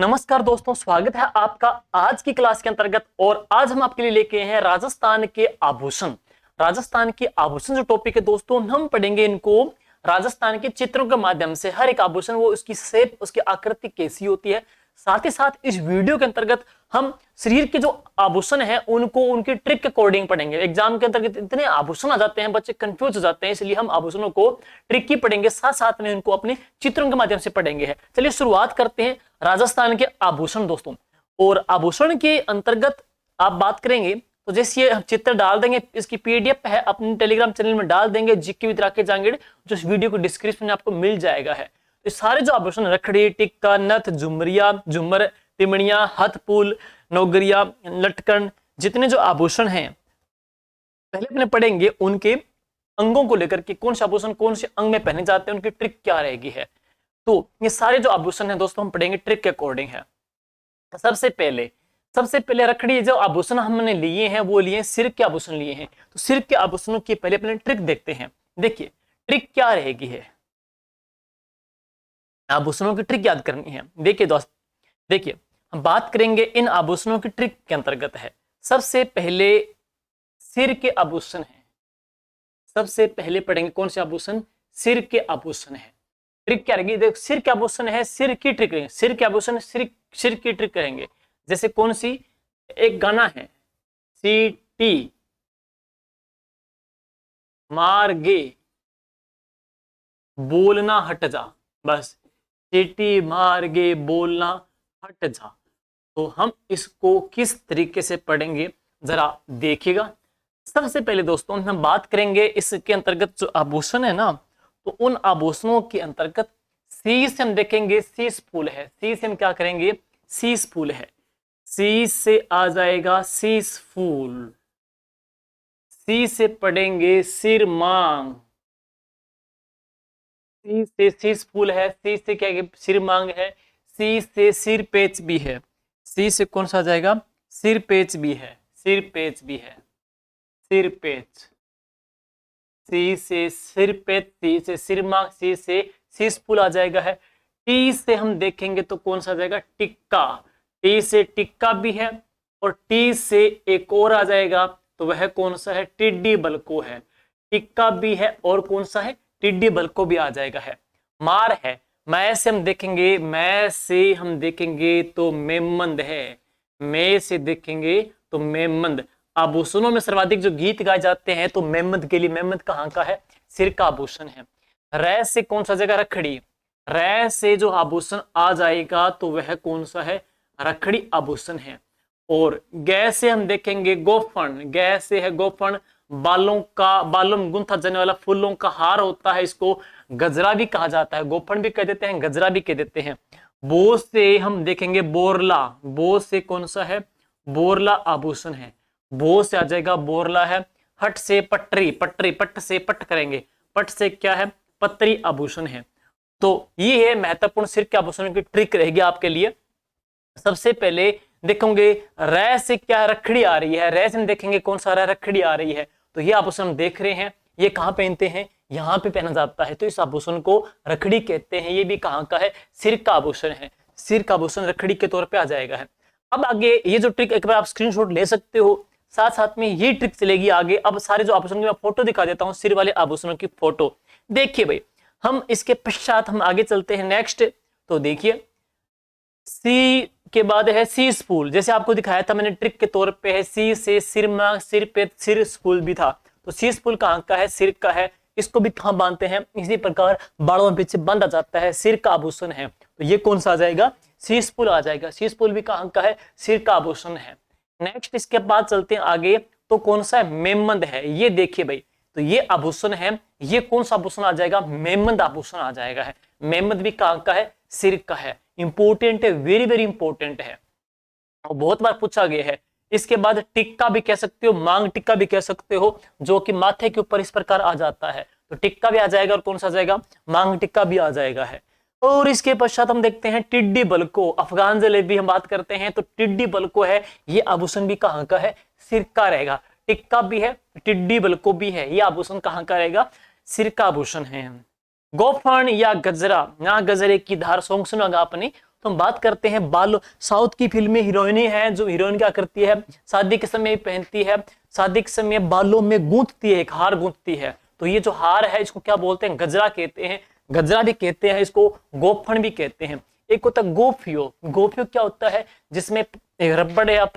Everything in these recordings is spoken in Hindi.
नमस्कार दोस्तों, स्वागत है आपका आज की क्लास के अंतर्गत। और आज हम आपके लिए लेके हैं राजस्थान के आभूषण। राजस्थान के आभूषण जो टॉपिक है दोस्तों, हम पढ़ेंगे इनको राजस्थान के चित्रों के माध्यम से। हर एक आभूषण, वो उसकी शेप, उसकी आकृति कैसी होती है। साथ ही साथ इस वीडियो के अंतर्गत हम शरीर के जो आभूषण है उनको उनकी ट्रिक के अकॉर्डिंग पढ़ेंगे। एग्जाम के अंतर्गत इतने आभूषण आ जाते हैं, बच्चे कंफ्यूज हो जाते हैं, इसलिए हम आभूषणों को ट्रिक की पढ़ेंगे, साथ साथ में उनको अपने चित्रों के माध्यम से पढ़ेंगे। चलिए शुरुआत करते हैं राजस्थान के आभूषण दोस्तों। और आभूषण के अंतर्गत आप बात करेंगे तो जैसे ये चित्र डाल देंगे, इसकी पीडीएफ है, अपने टेलीग्राम चैनल में डाल देंगे, जीके विद राकेश जांगीड़, जो इस वीडियो को डिस्क्रिप्शन में आपको मिल जाएगा है। तो सारे जो आभूषण, रखड़ी, टिक्का, नथ, झुमरिया, झुमर, तिमड़िया, हथपुल, नौगरिया, लटकन, जितने जो आभूषण हैं पहले अपने पढ़ेंगे उनके अंगों को लेकर के, कौन से आभूषण कौन से अंग में पहने जाते हैं, उनकी ट्रिक क्या रहेगी है। तो ये सारे जो आभूषण हैं दोस्तों हम पढ़ेंगे ट्रिक के अकॉर्डिंग है। सबसे पहले रखड़ी जो आभूषण हमने लिए हैं वो लिए सिर के आभूषण लिए हैं। तो सिर के आभूषणों की पहले अपने ट्रिक देखते हैं। देखिए ट्रिक क्या रहेगी है, आभूषणों की ट्रिक याद करनी है। देखिए दोस्त, देखिए हम बात करेंगे इन आभूषणों की ट्रिक के अंतर्गत है। सबसे पहले सिर के आभूषण है, सबसे पहले पढ़ेंगे कौन से आभूषण, सिर के आभूषण है। ट्रिक क्या रहेगी, देखो सिर के आभूषण है, सिर की ट्रिक रहेंगे, सिर के आभूषण सिर की ट्रिक करेंगे। जैसे कौन सी, एक गाना है, सीटी मार गे बोलना हट जा, बस सीटी मार गे बोलना हट जा। तो हम इसको किस तरीके से पढ़ेंगे जरा देखिएगा। सबसे पहले दोस्तों हम बात करेंगे इसके अंतर्गत जो आभूषण है ना, तो उन आभूषणों के अंतर्गत सी से हम देखेंगे शीश फूल है। सी से हम क्या करेंगे, शीश फूल है। सी से आ जाएगा शीश फूल। सी से पढ़ेंगे सिर मांग। सी से शीश फूल है। सी से क्या है, सिर मांग है। सी से सिर पेच भी है। सी से कौन सा आ जाएगा, सिर पेच भी है, सिर पेच भी है, सिर पेच। सी से सिर पेच, सी से सिर मांग, सी से शीश फूल आ जाएगा है। टी से हम देखेंगे तो कौन सा आ जाएगा, टिक्का। टी से टिक्का भी है। और टी से एक और आ जाएगा तो वह कौन सा है, टिड्डी बलको है। टिक्का भी है और कौन सा है, टिड्डी बलको भी आ जाएगा है। मार है। मैं से हम देखेंगे, मैं से हम देखेंगे तो मेमंद है। मैं से देखेंगे तो मेमंद। आभूषणों में सर्वाधिक जो गीत गाए जाते हैं तो मेमंद के लिए, मेमंद कहाँ का है, सिर का आभूषण है। रै से कौन सा जगह, रखड़ी। रै से जो आभूषण आ जाएगा तो वह कौन सा है, रखड़ी आभूषण है। और गै से हम देखेंगे गोफन। गै से है गोफन, बालों का, बालों में गुंथा जाने वाला फूलों का हार होता है, इसको गजरा भी कहा जाता है। गोफन भी कह देते हैं, गजरा भी कह देते हैं। बो से हम देखेंगे बोरला। बो से कौन सा है, बोरला आभूषण है। बो से आ जाएगा बोरला है। हट से पटरी। पटरी, पट से पट करेंगे, पट से क्या है, पत्री आभूषण है। तो ये है महत्वपूर्ण सिर के आभूषणों की ट्रिक रहेगी आपके लिए। सबसे पहले देखेंगे रै से क्या रखड़ी आ रही है। रै से देखेंगे कौन सा रखड़ी आ रही है। तो ये आभूषण हम देख रहे हैं, ये कहाँ पहनते हैं, यहाँ पे पहना जाता है, तो इस आभूषण को रखड़ी कहते हैं। ये भी कहाँ का है, सिर का आभूषण है। सिर का आभूषण रखड़ी के तौर पे आ जाएगा है। अब आगे ये जो ट्रिक, एक बार आप स्क्रीनशॉट ले सकते हो, साथ साथ में ये ट्रिक चलेगी आगे। अब सारे जो आभूषण की मैं फोटो दिखा देता हूँ, सिर वाले आभूषणों की फोटो। देखिए भाई, हम इसके पश्चात हम आगे चलते हैं नेक्स्ट। तो देखिए सी के बाद है शीश फूल। जैसे आपको दिखाया था मैंने ट्रिक के तौर पे है, सी से सिर मांग, सिर पे सिर फूल भी था। तो शीश फूल कहाँ का है, सिर का है। इसको भी कहाँ बांधते हैं, इसी प्रकार बालों में पीछे बांधा जाता है, सिर का आभूषण है। तो ये कौन सा आ जाएगा, शीश फूल आ जाएगा। शीश फूल भी कहाँ का है, सिर का आभूषण है। नेक्स्ट इसके बाद चलते हैं आगे, तो कौन सा है, मेमंद है। ये देखिए भाई, तो ये आभूषण है, ये कौन सा आभूषण आ जाएगा, मेमंद आभूषण आ जाएगा है। मेमंद भी कहाँ का है, सिर का है। इंपोर्टेंट है, वेरी वेरी इंपोर्टेंट है, और बहुत बार पूछा गया है। इसके बाद टिक्का भी कह सकते हो, मांग टिक्का भी कह सकते हो, जो कि माथे के ऊपर इस प्रकार आ जाता है। तो टिक्का भी आ जाएगा, और कौन सा आ जाएगा, मांग टिक्का भी आ जाएगा है। और इसके पश्चात हम देखते हैं टिड्डी बलको। अफगान जलेबी हम बात करते हैं, तो टिड्डी बलको है, ये आभूषण भी कहाँ का है, सिर का रहेगा। टिक्का भी है, टिड्डी बलको भी है, ये आभूषण कहाँ का रहेगा, सिर का आभूषण है। गोफन या गजरा, ना गजरे की धार सॉन्ग सुना आपने, तो हम बात करते हैं बालों, साउथ की फिल्म में हीरोइनी है, जो हीरोइन क्या करती है, शादी के समय पहनती है, शादी के समय बालों में गूंथती है, एक हार गूंथती है। तो ये जो हार है इसको क्या बोलते हैं, गजरा कहते हैं, गजरा भी कहते हैं, इसको गोफन भी कहते हैं। एक होता है गोफियो, गोफियो क्या होता है, जिसमें एक रबड़ या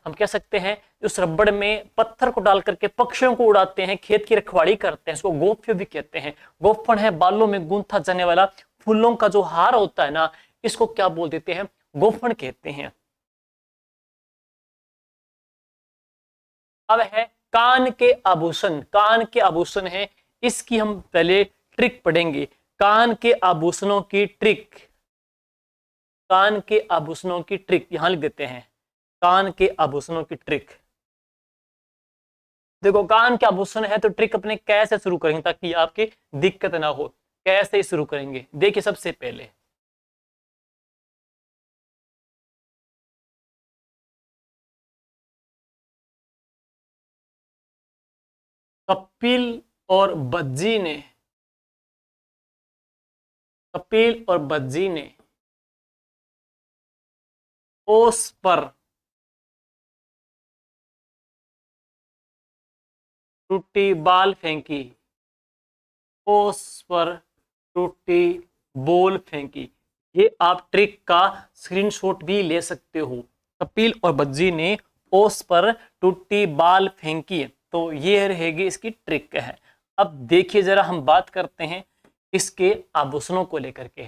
हम कह सकते हैं उस रबड़ में पत्थर को डाल करके पक्षियों को उड़ाते हैं, खेत की रखवाली करते हैं, इसको गोफियो भी कहते हैं। गोफन है बालों में गूंथा जाने वाला फूलों का जो हार होता है ना, इसको क्या बोल देते हैं, गोफन कहते हैं। अब है कान के आभूषण, कान के आभूषण है, इसकी हम पहले ट्रिक पढ़ेंगे, कान के आभूषणों की ट्रिक, कान के आभूषणों की ट्रिक यहां लिख देते हैं, कान के आभूषणों की ट्रिक। देखो कान के आभूषण है तो ट्रिक अपने कैसे शुरू करेंगे ताकि आपकी दिक्कत ना हो, कैसे शुरू करेंगे, देखिए सबसे पहले कपिल और बज्जी ने, कपिल और बज्जी ने ओस पर टूटी बाल फेंकी, ओस पर टूटी बॉल फेंकी। ये आप ट्रिक का स्क्रीनशॉट भी ले सकते हो। कपिल और बज्जी ने ओस पर टूटी बाल फेंकी, तो ये रहेगी इसकी ट्रिक है। अब देखिए जरा हम बात करते हैं इसके आभूषणों को लेकर के।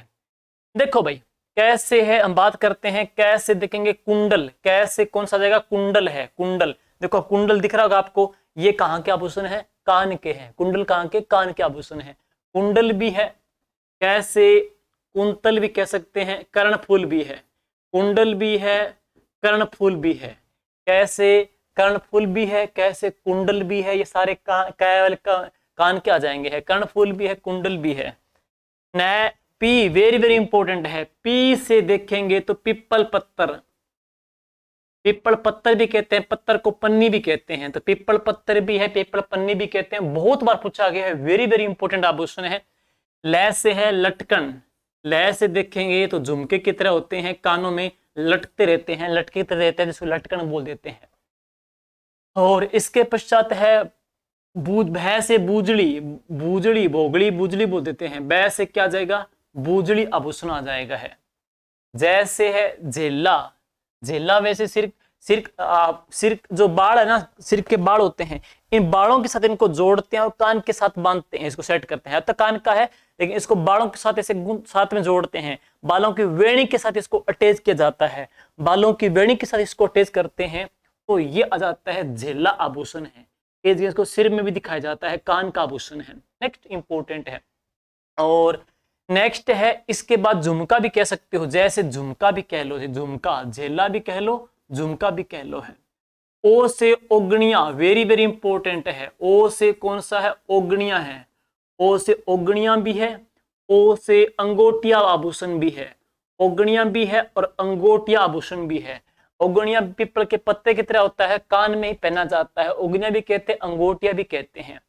देखो भाई कैसे है, हम बात करते हैं कैसे देखेंगे, कुंडल, कैसे कौन सा जाएगा, कुंडल है, कुंडल देखो कुंडल दिख रहा होगा आपको, ये कहाँ के आभूषण है, कान के हैं, कुंडल कहाँ के, कान के आभूषण है। कुंडल भी है, कैसे कुंतल भी कह सकते हैं, कर्णफूल भी है, कुंडल भी है, कर्णफूल भी है, कैसे कर्णफूल भी है, कैसे कुंडल भी है, ये सारे कान के आ जाएंगे, है कर्णफूल भी है, कुंडल भी है। न पी वेरी वेरी इंपॉर्टेंट है, पी से देखेंगे तो पिप्पल पत्तर, पिप्पल पत्तर भी कहते हैं, पत्तर को पन्नी भी कहते हैं, तो पिप्पल पत्तर भी है, पिप्पल पन्नी भी कहते हैं, बहुत बार पूछा गया है, वेरी वेरी इंपॉर्टेंट आभूषण है। लय से है लटकन, लय से देखेंगे तो झुमके की तरह होते हैं, कानों में लटकते रहते हैं, लटके रहते हैं, जिसको लटकन बोल देते हैं। और इसके पश्चात है भय से बूजड़ी, बूजड़ी भोगड़ी बूजड़ी बोल देते हैं, बै से क्या जाएगा, बूजड़ी आभूषण आ जाएगा है। जैसे है झेला, झेला वैसे सिर, सिर जो बाल है ना, सिर के बाल होते हैं, इन बालों के साथ इनको जोड़ते हैं और कान के साथ बांधते हैं, इसको सेट करते हैं। अब तक कान का है लेकिन इसको बालों के साथ ऐसे साथ में जोड़ते हैं, बालों की वेणी के साथ इसको अटैच किया जाता है, बालों की वेणी के साथ इसको अटैच करते हैं, तो ये आ जाता है झेला आभूषण है। इसको सिर में भी दिखाया जाता है, कान का आभूषण है। नेक्स्ट इंपॉर्टेंट है। और नेक्स्ट है इसके बाद झुमका भी कह सकते हो, जैसे झुमका भी कह लो, झुमका, झेला भी कह लो, झुमका भी कह लो है। ओ से ओगणिया, वेरी वेरी इंपॉर्टेंट है, ओ से कौन सा है, ओगणिया है, ओ से ओगणिया भी है, ओ से अंगोटिया आभूषण भी है, ओगणिया भी है और अंगोटिया आभूषण भी है। ओगणिया पीपल के पत्ते की तरह होता है, कान में ही पहना जाता है, ओगणिया भी कहते हैं, अंगोटिया भी कहते हैं।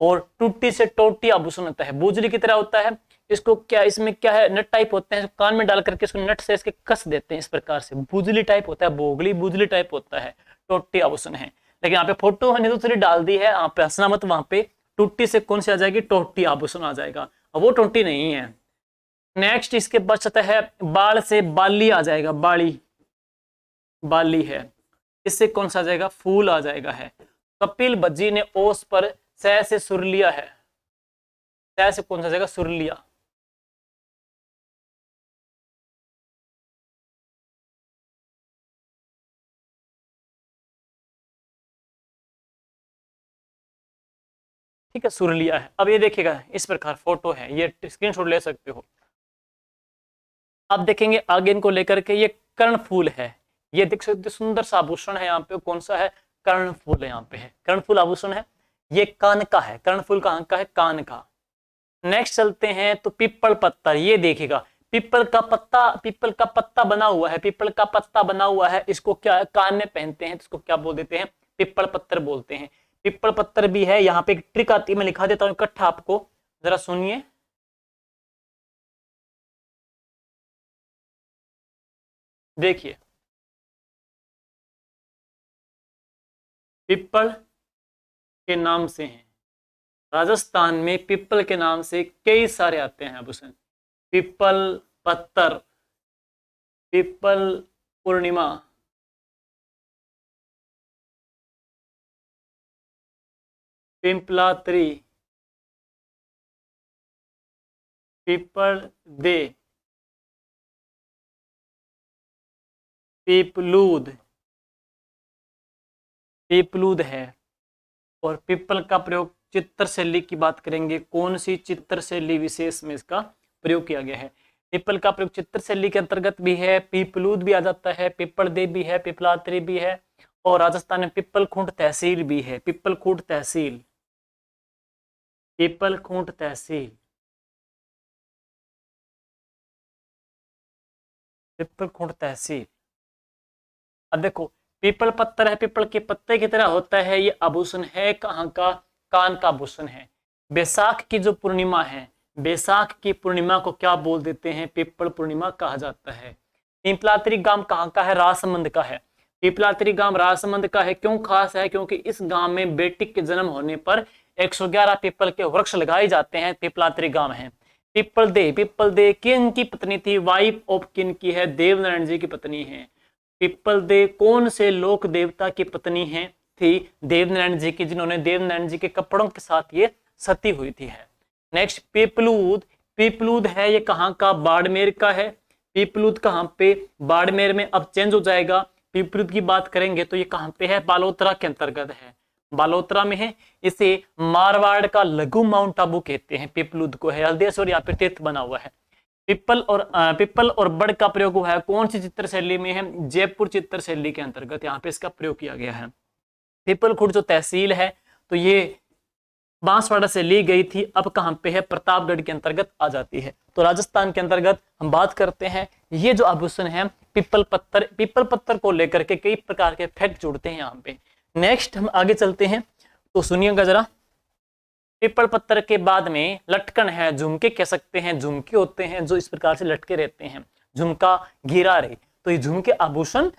और टूटी से टोटी आभूषण होता है, बूजरी की तरह होता है, इसको क्या, इसमें क्या है, नट टाइप होते हैं, कान में डाल करके इसको नट से इसके कस देते हैं, इस प्रकार से बुजली टाइप होता है, बोगली बुजली टाइप होता है, टोटी आभूषण है। लेकिन यहाँ पे फोटो मैंने दूसरी डाल दी है, यहाँ पे हंसना मत, वहां पे टूटी से कौन सी आ जाएगी, टोटी आभूषण आ जाएगा, अब वो टोटी नहीं है। नेक्स्ट इसके बचता है बाल से बाली आ जाएगा, बाली, बाली है, इससे कौन सा आ जाएगा, फूल आ जाएगा है। कपिल बज्जी ने ओस पर सह से सुर लिया है, सह से कौन सा जाएगा, सुर लिया। ठीक है, सुर लिया है। अब ये देखिएगा इस प्रकार फोटो है, ये स्क्रीनशॉट ले सकते हो। अब देखेंगे आगे इनको लेकर के, ये कर्णफूल है, ये देख सकते सुंदर सा आभूषण है, यहाँ पे कौन सा है, कर्णफूल है, यहाँ पे है कर्णफूल आभूषण है। ये कान का है, कर्णफूल कहाँ का है, कान का। नेक्स्ट चलते हैं तो पिप्पल पत्ता, ये देखिएगा पिप्पल का पत्ता, पिप्पल का पत्ता बना हुआ है, पिप्पल का पत्ता बना हुआ है, इसको क्या है, कान में पहनते हैं, तो इसको क्या बोल देते हैं, पिप्पल पत्तर बोलते हैं। पिप्पल पत्तर भी है, यहाँ पे एक ट्रिक आती है, मैं लिखा देता हूँ इकट्ठा आपको, जरा सुनिए। देखिए पिप्पल के नाम से हैं, राजस्थान में पिप्पल के नाम से कई सारे आते हैं आभूषण। पिप्पल पत्तर, पिप्पल पूर्णिमा, पिंपलात्री, पिप्पल दे, पीपलूद, पीपलूद है। और पिप्पल का प्रयोग चित्रशैली की बात करेंगे, कौन सी चित्रशैली विशेष में इसका प्रयोग किया गया है। पिप्पल का प्रयोग चित्रशैली के अंतर्गत भी है, पीपलूद भी आ जाता है, पिप्पल दे भी है, पिपलात्री भी है, और राजस्थान में पिप्पल खूंट तहसील भी है। पिप्पल खूंट तहसील, पिप्पल खूंट तहसील, पिप्पल खूंट तहसील। अब देखो पीपल पत्थर है, पीपल के पत्ते की तरह होता है, ये आभूषण है कहाँ का, कान का आभूषण है। बैसाख की जो पूर्णिमा है, बैसाख की पूर्णिमा को क्या बोल देते हैं, पिप्पल पूर्णिमा कहा जाता है। पिपलात्री गांव कहाँ का है, राजसमंद का है। पिपलात्री गांव राजसमंद का है, क्यों खास है, क्योंकि इस गांव में बेटी के जन्म होने पर 111 पीपल के वृक्ष लगाए जाते हैं। पिपलात्री गांव है। पिप्पल दे किन की पत्नी थी, वाइफ ऑफ किन की है, देवनारायण जी की पत्नी है। पिप्पल दे कौन से लोक देवता की पत्नी है, थी देवनारायण जी की, जिन्होंने देवनारायण जी के कपड़ों के साथ ये सती हुई थी है। नेक्स्ट पीपलूद, पीपलूद है ये कहाँ का, बाड़मेर का है। पीपलूद कहाँ पे, बाड़मेर में। अब चेंज हो जाएगा, पीपलूद की बात करेंगे तो ये कहाँ पे है, बालोतरा के अंतर्गत है, बालोतरा में है। इसे मारवाड़ का लघु माउंट आबू कहते हैं, पीपलूद को है। हल्देश्वर यहाँ पे तीर्थ बना हुआ है। पिप्पल और बड़ का प्रयोग हुआ है कौन सी चित्रशैली में है, जयपुर चित्रशैली के अंतर्गत यहाँ पे इसका प्रयोग किया गया है। पिप्पल खुर्द जो तहसील है तो ये बांसवाड़ा से ली गई थी, अब कहाँ पे है, प्रतापगढ़ के अंतर्गत आ जाती है। तो राजस्थान के अंतर्गत हम बात करते हैं, ये जो आभूषण है पिप्पल पत्थर को लेकर के कई प्रकार के फैक्ट जुड़ते हैं यहाँ पे। नेक्स्ट हम आगे चलते हैं, तो सुनिएगा जरा। पिप्पल पत्थर के बाद में लटकन है, झुमके कह सकते हैं, झुमके होते हैं जो इस प्रकार से लटके रहते हैं, झुमका घेरा रे, तो ये झुमके आभूषण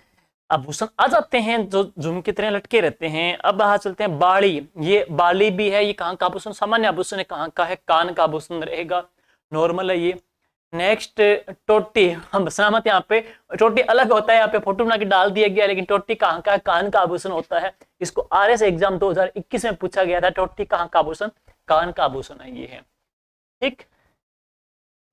आ जाते हैं जो झुमके तरह लटके रहते हैं। अब बाहर चलते हैं, बाली, ये बाली भी है, ये कहाँ का आभूषण, सामान्य आभूषण है, कहाँ का है, कान का आभूषण रहेगा, नॉर्मल है ये। नेक्स्ट टोटी, हम बसना मत, यहाँ पे टोटी अलग होता है, यहाँ पे फोटो बना के डाल दिया गया, लेकिन टोटी कहाँ का है, कान का आभूषण होता है। इसको RS एग्जाम 2021 में पूछा गया था, टोटी कहाँ का आभूषण, कान का आभूषण है, ये है। ठीक,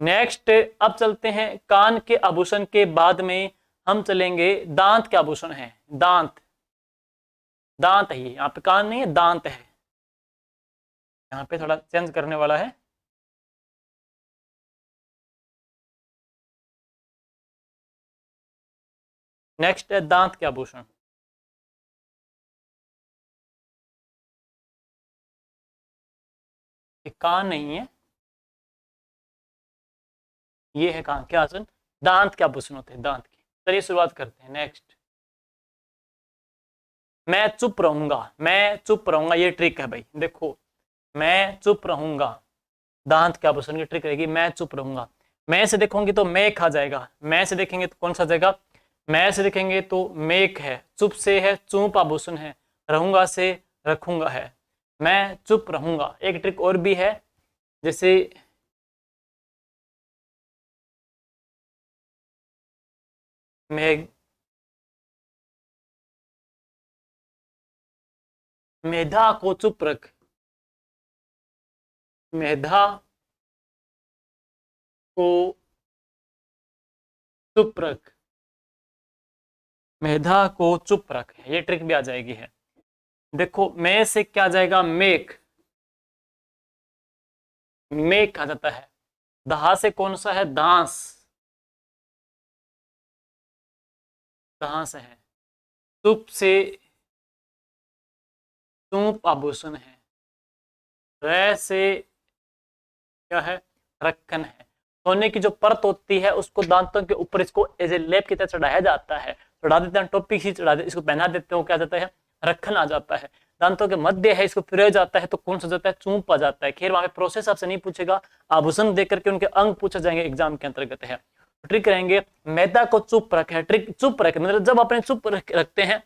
नेक्स्ट अब चलते हैं, कान के आभूषण के बाद में हम चलेंगे, दांत के आभूषण है। दांत, दांत है, यहाँ पे कान नहीं है, दांत है, यहाँ पे थोड़ा चेंज करने वाला है। नेक्स्ट है दांत के आभूषण, कान नहीं है, ये है कान के आभूषण, दांत के आभूषण होते हैं, दांत के। चलिए शुरुआत करते हैं। नेक्स्ट, मैं चुप रहूंगा, मैं चुप रहूंगा, ये ट्रिक है भाई, देखो मैं चुप रहूंगा, दांत के आभूषण की ट्रिक रहेगी, मैं चुप रहूंगा। मैं से देखोगे तो मेघ आ जाएगा, मैं से देखेंगे तो कौन सा जाएगा, मैं से देखेंगे तो मेघ है, चुप से है चुप आभूषण है, रहूंगा से रखूंगा है, मैं चुप रहूंगा। एक ट्रिक और भी है, जैसे मेघ, मेधा को चुप रख, मेधा को चुप रख, मेधा को चुप रख, ये ट्रिक भी आ जाएगी है। देखो मैं से क्या आ जाएगा, मेघ, मेघ आ जाता है। दहा से कौन सा है, दांस, दांस है। चुप से चुप आभूषण है। र से क्या है, रखन है। सोने की जो परत होती है उसको दांतों के ऊपर इसको एज ए लेप की तरह चढ़ाया जाता है, चढ़ा देते हैं, टोपी सी चढ़ा देते, इसको पहना देते हैं, क्या जाता है, रखन आ जाता है। दांतों के मध्य है, इसको फिर जाता है तो कौन सा जाता है, चूंप आ जाता है। खैर वहां पे प्रोसेस आपसे नहीं पूछेगा, आभूषण देख करके उनके अंग पूछे जाएंगे एग्जाम के अंतर्गत है। ट्रिक रहेंगे, मैदा को चुप रखे, ट्रिक चुप रखे मतलब जब अपने चुप रखते हैं,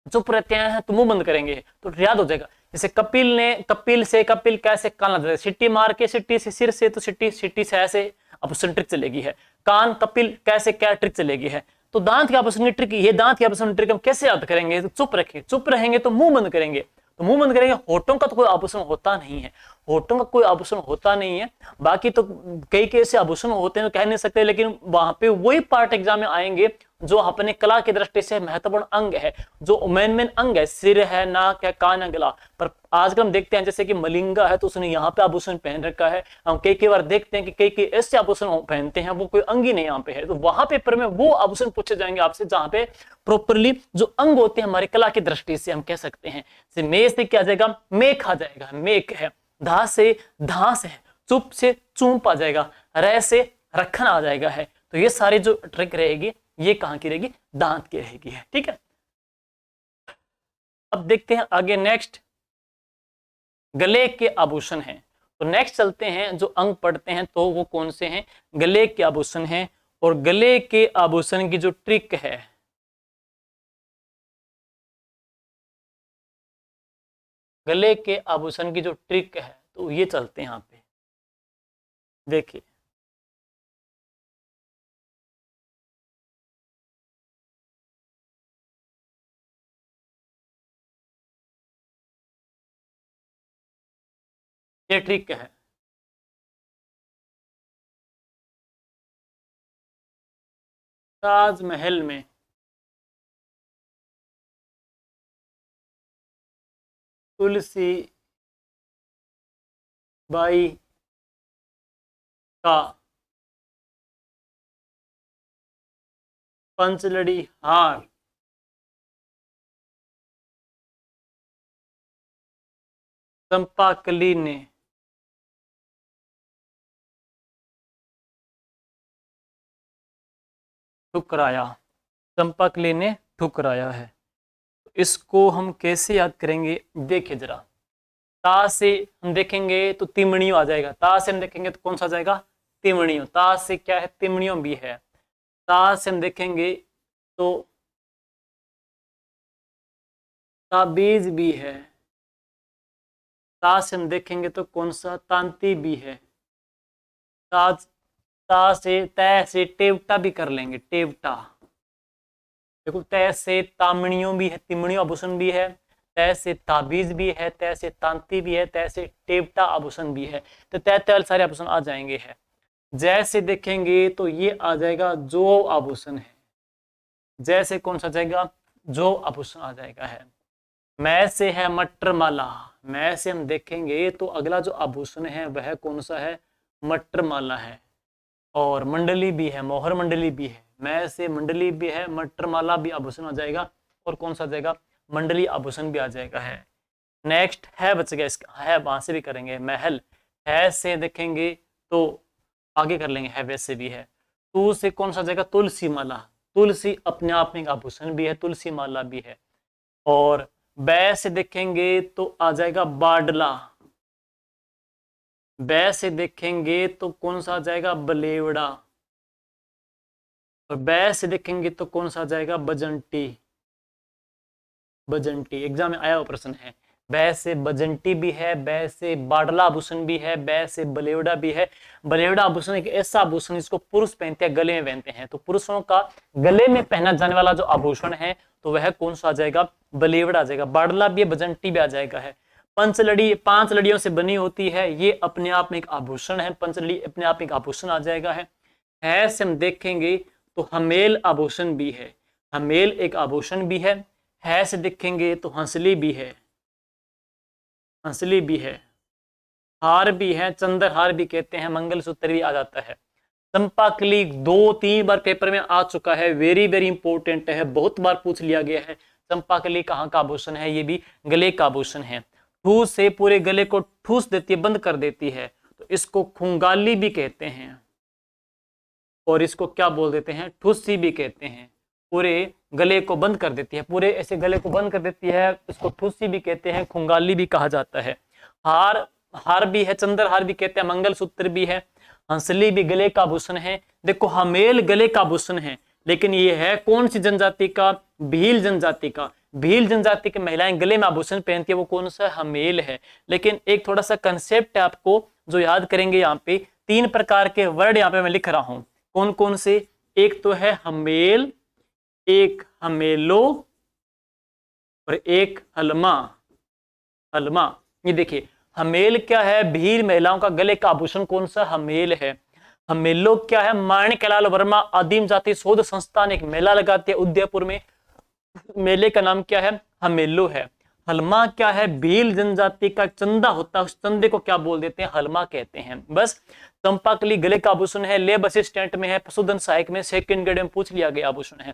चुप रहते हैं तो मुंह बंद करेंगे तो याद हो जाएगा। जैसे कपिल कैसे कान लग जाए, सिट्टी मार के, सिट्टी से सिर से, तो सिट्टी से ऐसे ऑप्शन ट्रिक चलेगी है। कान कपिल कैसे क्या ट्रिक चलेगी है। तो दांत की ऑप्शन की ट्रिक, ये दांत की ऑप्शन ट्रिक हम कैसे याद करेंगे, तो चुप रखें, चुप रहेंगे तो मुंह बंद करेंगे, तो मुंह बंद करेंगे। होठों का तो कोई आभूषण होता नहीं है, होठों का कोई आभूषण होता नहीं है। बाकी तो कई ऐसे आभूषण होते हैं तो कह नहीं सकते, लेकिन वहां पे वही पार्ट एग्जाम में आएंगे जो अपने कला की दृष्टि से महत्वपूर्ण अंग है, जो मेन अंग है, सिर है, नाक है, कान है, गला। पर आजकल हम देखते हैं जैसे कि मलिंगा है तो उसने यहाँ पे आभूषण पहन रखा है। हम कई बार देखते हैं कि कई ऐसे आभूषण पहनते हैं वो कोई अंग ही नहीं यहाँ पे है, तो वहां पेपर में वो आभूषण पूछे जाएंगे आपसे जहां पे प्रॉपरली जो अंग होते हैं हमारी कला की दृष्टि से हम कह सकते हैं। मे से क्या आ जाएगा, मेख आ जाएगा, मेख है। धा से धास है, चुप से चूप आ जाएगा, रह से रखन आ जाएगा है। तो ये सारी जो ट्रिक रहेगी ये कहां की रहेगी, दांत की रहेगी है। ठीक है, अब देखते हैं आगे नेक्स्ट, गले के आभूषण हैं। तो नेक्स्ट चलते हैं, जो अंग पढ़ते हैं तो वो कौन से हैं, गले के आभूषण हैं। और गले के आभूषण की जो ट्रिक है, गले के आभूषण की जो ट्रिक है तो ये चलते हैं यहाँ पे, देखिए ये ट्रिक है। ताजमहल में तुलसी बाई का पंचलड़ी हार चंपाकली ने ठुकराया, चंपाकली ने ठुकराया है। इसको हम कैसे याद करेंगे, देखिए जरा, ता से हम देखेंगे तो तिमणियों आ जाएगा, ता से हम देखेंगे तो कौन सा आ जाएगा, तिमणियों। ता से क्या है, तिमणियों भी है। ता से हम देखेंगे तो ताबीज भी है। ता से हम देखेंगे तो कौन सा, तांती भी है। ता से तय से टेवटा भी कर लेंगे, टेवटा। देखो तय से तामणियों भी है, तिमणियों आभूषण भी है, तय से ताबीज भी है, तय से तांती भी है, तय से टेवटा आभूषण भी है। तो तय तय सारे आभूषण आ जाएंगे है। जैसे देखेंगे तो ये आ जाएगा जो आभूषण है, जैसे कौन सा जाएगा, जो आभूषण आ जाएगा है। मैं से है मटर माला, मैं से हम देखेंगे तो अगला जो आभूषण है वह कौन सा है, मटर माला है। और मंडली भी है, मोहर मंडली भी है। मैं से मंडली भी है, मटर माला भी आभूषण आ जाएगा, और कौन सा आ जाएगा, मंडली आभूषण भी आ जाएगा है। नेक्स्ट है बच गया, इसका है वहां से भी करेंगे। महल है से देखेंगे तो आगे कर लेंगे, है वैसे भी है। तू से कौन सा जाएगा, तुलसी माला, तुलसी अपने आप में एक आभूषण भी है, तुलसी माला भी है। और बै से देखेंगे तो आ जाएगा बाडला, बै से देखेंगे तो कौन सा आ जाएगा, बलेवड़ा। और बै से देखेंगे तो कौन सा आ जाएगा, बजंटी, बजंटी एग्जाम में आया हुआ प्रश्न है। बै से बजंटी भी है, बै से बाडला आभूषण भी है, बै से बलेवड़ा भी है। बलेवड़ा आभूषण एक ऐसा आभूषण जिसको पुरुष पहनते हैं, गले में पहनते हैं। तो पुरुषों का गले में पहना जाने वाला जो आभूषण है तो वह कौन सा आ जाएगा, बलेवड़ा आ जाएगा। बाडला भी है, बजंटी भी आ जाएगा है। पंचलड़ी 5 लड़ियों से बनी होती है, ये अपने आप में एक आभूषण है, पंचलड़ी अपने आप में एक आभूषण आ जाएगा है से हम देखेंगे तो हमेल आभूषण भी है, हमेल एक आभूषण भी है से देखेंगे तो हंसली भी है, हंसली भी है। हार भी है, चंद्रहार भी कहते हैं, मंगलसूत्र भी आ जाता है। चंपाकली 2-3 बार पेपर में आ चुका है, वेरी वेरी इंपॉर्टेंट है, बहुत बार पूछ लिया गया है। चंपाकली कहाँ का आभूषण है, ये भी गले का आभूषण है। ठूस से पूरे गले को ठूस देती है, बंद कर देती है, तो इसको खुंगाली भी कहते हैं। और इसको क्या बोल देते हैं, ठुस्सी भी कहते हैं। पूरे गले को बंद कर देती है, पूरे ऐसे गले को बंद कर देती है, इसको ठुस्सी भी कहते हैं, खुंगाली भी कहा जाता है। हार भी है, चंद्रहार भी कहते हैं, मंगलसूत्र भी है। हंसली भी गले का आभूषण है। देखो हमेल गले का आभूषण है, लेकिन ये है कौन सी जनजाति का? भील जनजाति का। भील जनजाति की महिलाएं गले में आभूषण पहनती है, वो कौन सा? हमेल है। लेकिन एक थोड़ा सा कंसेप्ट है आपको जो याद करेंगे, यहाँ पे 3 प्रकार के वर्ड यहाँ पे मैं लिख रहा हूं। कौन कौन से? एक तो है हमेल, एक हमेलो और एक हलमा। हलमा, ये देखिए हमेल क्या है? भील महिलाओं का गले का आभूषण कौन सा? हमेल है। हमेलो क्या है? माणिकलाल वर्मा आदिम जाति शोध संस्थान एक मेला लगाते हैं उदयपुर में, मेले का नाम क्या है? हमेलो है। हलमा क्या है? भील जनजाति का चंदा होता है, उस चंदे को क्या बोल देते हैं? हलमा कहते हैं। बस चंपाकली गले का आभूषण है, लेब असिस्टेंट में है, पशुधन सहायक में सेकंड ग्रेड में पूछ लिया गया आभूषण है।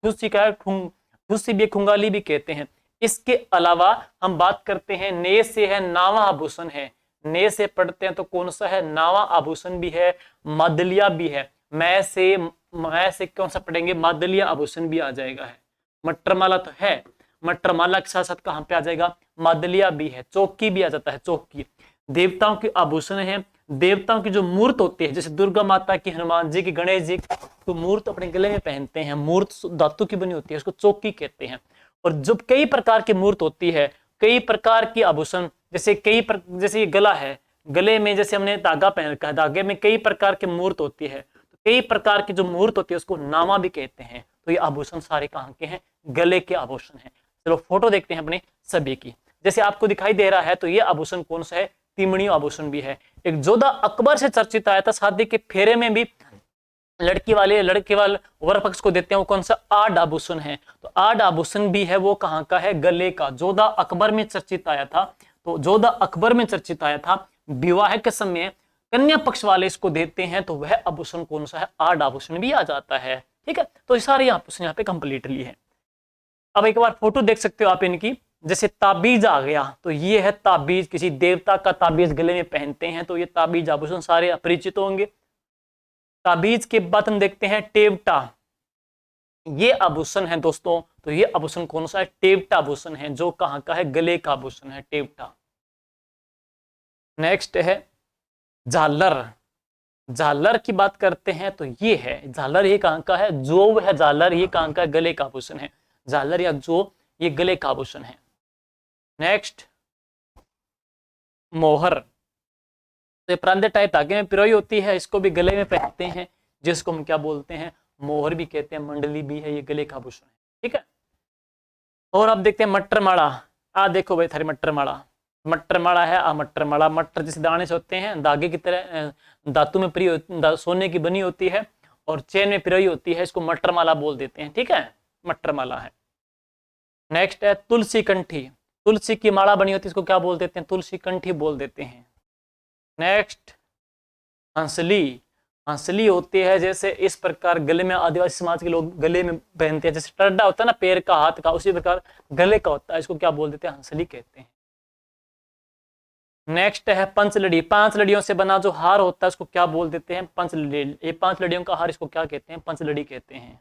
ठुस्सी का है, ठुस्सी भी खुंगाली भी कहते हैं। इसके अलावा हम बात करते हैं ने से है, नावा आभूषण है। ने से पढ़ते हैं तो कौन सा है? नावा आभूषण भी है, मादलिया भी है। मैं से कौन सा पढ़ेंगे? मादलिया आभूषण भी आ जाएगा है। मटरमाला तो है, मटरमाला के साथ साथ कहां पे आ जाएगा? मादलिया भी है। चौकी भी आ जाता है, चौकी। देवताओं के आभूषण है, देवताओं की जो मूर्त होती है, जैसे दुर्गा माता की, हनुमान जी की, गणेश जी की, तो मूर्त अपने गले में पहनते हैं। मूर्त धातु की बनी होती है, उसको चौकी कहते हैं। और जब कई प्रकार की मूर्त होती है, कई प्रकार की आभूषण, जैसे जैसे ये गला है, गले में जैसे हमने धागा पहन रखा है, धागे में कई प्रकार की मूर्त होती है, तो कई प्रकार की जो मूर्त होती है उसको नामा भी कहते हैं। तो ये आभूषण सारे कहाँ के हैं? गले के आभूषण हैं। चलो फोटो देखते हैं अपने सभी की। जैसे आपको दिखाई दे रहा है, तो ये आभूषण कौन सा है? तिमणी आभूषण भी है। एक जोधा अकबर से चर्चित आया था, शादी के फेरे में भी लड़के वाले वर पक्ष को देते हैं, वो कौन सा? आड आभूषण है। तो आड आभूषण भी है, वो कहाँ का है? गले का। जोधा अकबर में चर्चित आया था, तो जोधा अकबर में चर्चित आया था। विवाह के समय कन्या पक्ष वाले इसको देते हैं, तो वह आभूषण कौन सा है? आड आभूषण भी आ जाता है। ठीक है, तो ये सारे आभूषण यहाँ पे कंप्लीटली है। अब एक बार फोटो देख सकते हो आप इनकी। जैसे ताबीज आ गया, तो ये है ताबीज, किसी देवता का ताबीज गले में पहनते हैं, तो ये ताबीज आभूषण सारे अपरिचित होंगे। ताबीज के बाद हम देखते हैं टेवटा, ये आभूषण है दोस्तों। तो ये आभूषण कौन सा है? टेवटा आभूषण है, जो कहां का है? गले का आभूषण है, टेवटा। नेक्स्ट है झालर। झालर की बात करते हैं तो ये है झालर, ये कहां का है? जो है झालर, ये कहां का? गले का आभूषण है। झालर या जो, ये गले का आभूषण है। नेक्स्ट मोहर, तो प्रांत टाइप धागे में पिरोई होती है, इसको भी गले में पहनते हैं, जिसको हम क्या बोलते हैं? मोहर भी कहते हैं, मंडली भी है, ये गले का आभूषण है। ठीक है, और अब देखते हैं मटरमाला। आ देखो भाई थारी मटरमाला, मटरमाला है। मटरमाला, मटर जैसे दाने से होते हैं, धागे की तरह धातु में सोने की बनी होती है और चेन में पिरोई होती है, इसको मटरमाला बोल देते हैं। ठीक है, मटरमाला है। नेक्स्ट है तुलसी कंठी, तुलसी की माला बनी होती है, इसको क्या बोल देते हैं? तुलसी कंठी बोल देते हैं। नेक्स्ट हंसली, हंसली होती है जैसे इस प्रकार गले में, आदिवासी समाज के लोग गले में पहनते हैं, जैसे टड्डा होता है ना पैर का, हाथ का, उसी प्रकार गले का होता है, इसको क्या बोल देते हैं? हंसली कहते हैं। नेक्स्ट है पंचलड़ी, 5 लड़ियों से बना जो हार होता है उसको क्या बोल देते हैं? पंचलड़ी। ये 5 लड़ियों का हार, इसको क्या कहते हैं? पंचलड़ी कहते हैं।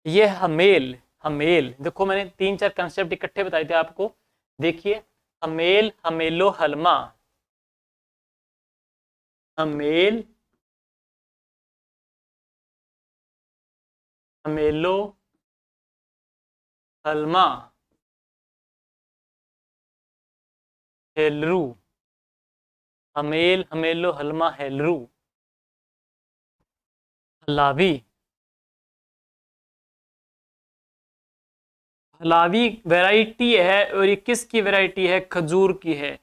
ये हमेल, हमेल देखो मैंने 3-4 कंसेप्ट इकट्ठे बताए थे आपको। देखिए हमेल, हमेलो, हलमा। हमेल, हमेलो, हलमा, हेलरू। हमेल, हमेलो, हलमा, हेलरू। हलावी, हलावी वैरायटी है, और ये किसकी वैरायटी है? खजूर की है।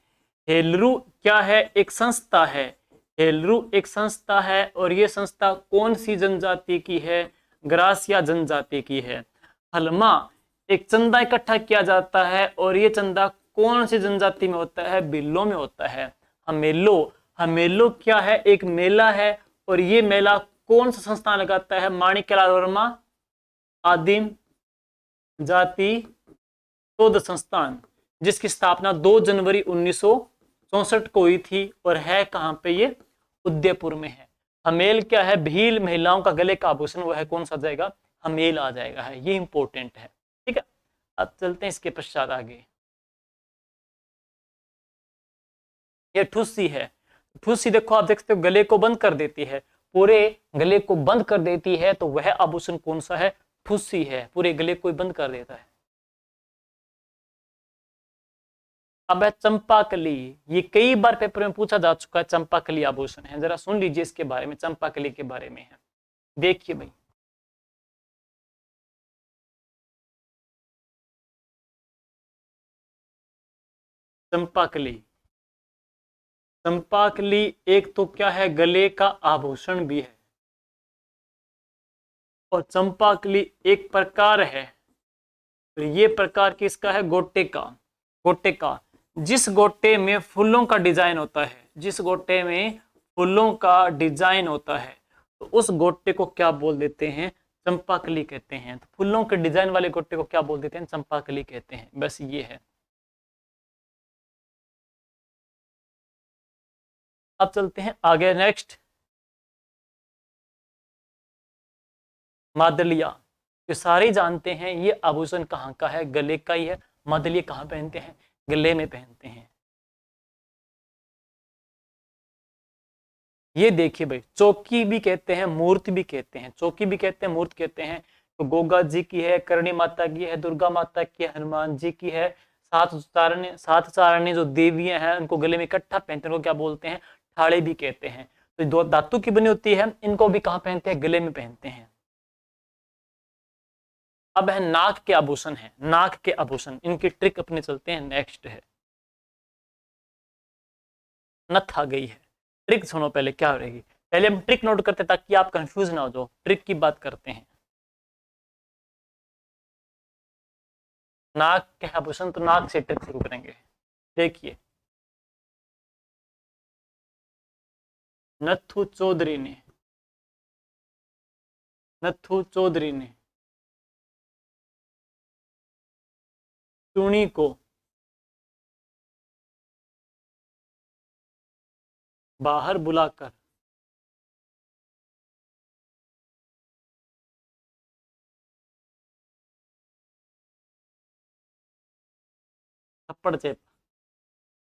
हेलरू क्या है? एक संस्था है। हेलरू एक संस्था है, और ये संस्था कौन सी जनजाति की है? ग्रासिया जनजाति की है। हलमा एक चंदा इकट्ठा किया जाता है, और ये चंदा कौन सी जनजाति में होता है? भिल्लों में होता है। हमेलो, हमेलो क्या है? एक मेला है, और ये मेला कौन सा संस्थान लगाता है? माणिक्यलाल वर्मा आदिम जाति शोध संस्थान, जिसकी स्थापना 2 जनवरी 1964 को हुई थी, और है कहां पे? ये उदयपुर में है। हमेल क्या है? भील महिलाओं का गले का आभूषण, वो है कौन सा जाएगा? हमेल आ जाएगा है, ये इंपॉर्टेंट है। ठीक है, अब चलते हैं इसके पश्चात आगे। ये ठुस्सी है। ठुस्सी देखो आप देख सकते हो गले को बंद कर देती है, पूरे गले को बंद कर देती है, तो वह आभूषण कौन सा है? ठुस्सी है, पूरे गले को बंद कर देता है। अब है चंपाकली, ये कई बार पेपर में पूछा जा चुका है, चंपाकली आभूषण है, जरा सुन लीजिए इसके बारे में, चंपाकली के बारे में है, देखिए भाई। चंपाकली, चंपाकली एक तो क्या है, गले का आभूषण भी है, और चंपाकली एक प्रकार है, तो ये प्रकार किसका है? गोटे का। गोटे का, जिस गोटे में फूलों का डिजाइन होता है, जिस गोटे में फूलों का डिजाइन होता है, तो उस गोटे को क्या बोल देते हैं? चंपाकली कहते हैं। तो फूलों के डिजाइन वाले गोटे को क्या बोल देते हैं? चंपाकली कहते हैं। बस ये है। अब चलते हैं आगे, नेक्स्ट मादलिया। ये सारे जानते हैं ये आभूषण कहाँ का है? गले का ही है। मादलिया कहाँ पहनते हैं? गले में पहनते हैं। ये देखिए भाई, चौकी भी कहते हैं, मूर्ति भी कहते हैं, चौकी भी कहते हैं, मूर्ति कहते हैं। तो गोगा जी की है, करणी माता की है, दुर्गा माता की है, हनुमान जी की है, सात चारणी जो देवियां हैं उनको गले में इकट्ठा पहनते हैं, उनको क्या बोलते हैं? ठाड़े भी कहते हैं। तो दो धातु की बनी होती है, इनको भी कहाँ पहनते हैं? गले में पहनते हैं। अब है नाक के आभूषण है, नाक के आभूषण, इनकी ट्रिक अपने चलते हैं। नेक्स्ट है नथ आ गई है। ट्रिक सुनो पहले क्या रहेगी, पहले हम ट्रिक नोट करते हैं ताकि आप कंफ्यूज ना हो जाओ। ट्रिक की बात करते हैं। नाक के आभूषण, तो नाक से ट्रिक शुरू करेंगे। देखिए, नथु चौधरी ने, नथु चौधरी ने चूणी को बाहर बुलाकर थप्पड़ चेप।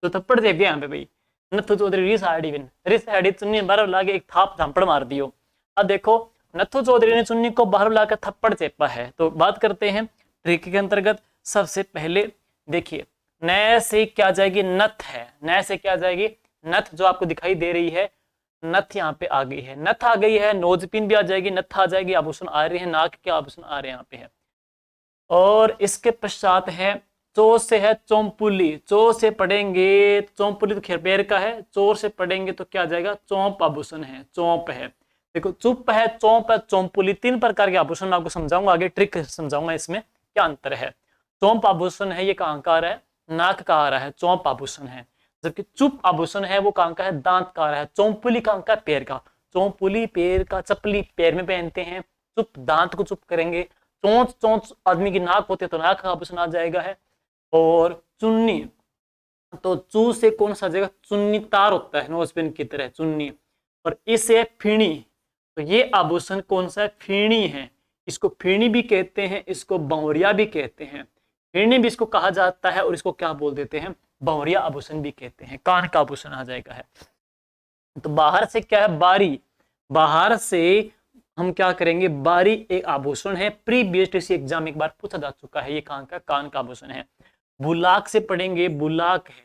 तो थप्पड़ चेप गया यहाँ पे भाई। नथु चौधरी रिस आड़ी चुन्नी बाहर लाके एक थाप झापड़ मार दियो। अब देखो, नथु चौधरी ने चुन्नी को बाहर लाकर थप्पड़ चेपा है। तो बात करते हैं ट्रिक के अंतर्गत। सबसे पहले देखिए, नए से क्या जाएगी? नथ है। नए से क्या जाएगी? नथ, जो आपको दिखाई दे रही है नथ यहाँ पे आ गई है, नथ आ गई है, नोजपिन भी आ जाएगी, नथ आ जाएगी, आभूषण आ रहे हैं, नाक के आभूषण आ रहे हैं यहाँ पे है। और इसके पश्चात है चो से है चौंपुली। चो से पढ़ेंगे, चौंपुली तो खेरपेर का है, चोर से पढ़ेंगे तो क्या जाएगा? चौंप आभूषण है, चौंप है। देखो, चुप है, चौंप है, चौंपुली, तीन प्रकार के आभूषण मैं आपको समझाऊंगा आगे, ट्रिक समझाऊंगा इसमें क्या अंतर है। चौंप आभूषण है, ये कहाँ का आ रहा है? नाक का आ रहा है, चौंप आभूषण है। जबकि चुप आभूषण है वो कहाँ का है? दांत का आ रहा है। चौंपुली कहाँ का? पैर का। चौंपुली पैर का, चपली पैर में पहनते हैं, चुप दांत को चुप करेंगे। चोंच, चोंच आदमी की नाक होती है तो नाक का आभूषण आ जाएगा है। और चुन्नी, तो चू से कौन सा जाएगा? चुन्नी तार होता है नोजपिन की तरह, चुन्नी। और इसे फीणी, तो ये आभूषण कौन सा है? फीणी है। इसको फीणी भी कहते हैं, इसको बहुरिया भी कहते हैं। फीणी भी इसको कहा जाता है, और इसको क्या बोल देते हैं? बहुरिया आभूषण भी कहते हैं। कान का आभूषण आ जाएगा है। तो बाहर से क्या है? बारी। बाहर से हम क्या करेंगे? बारी एक आभूषण है, प्रीवियस एग्जाम एक बार पूछा जा चुका है, ये कहाँ का? कान का आभूषण है। बुलाक से पढ़ेंगे, बुलाक है।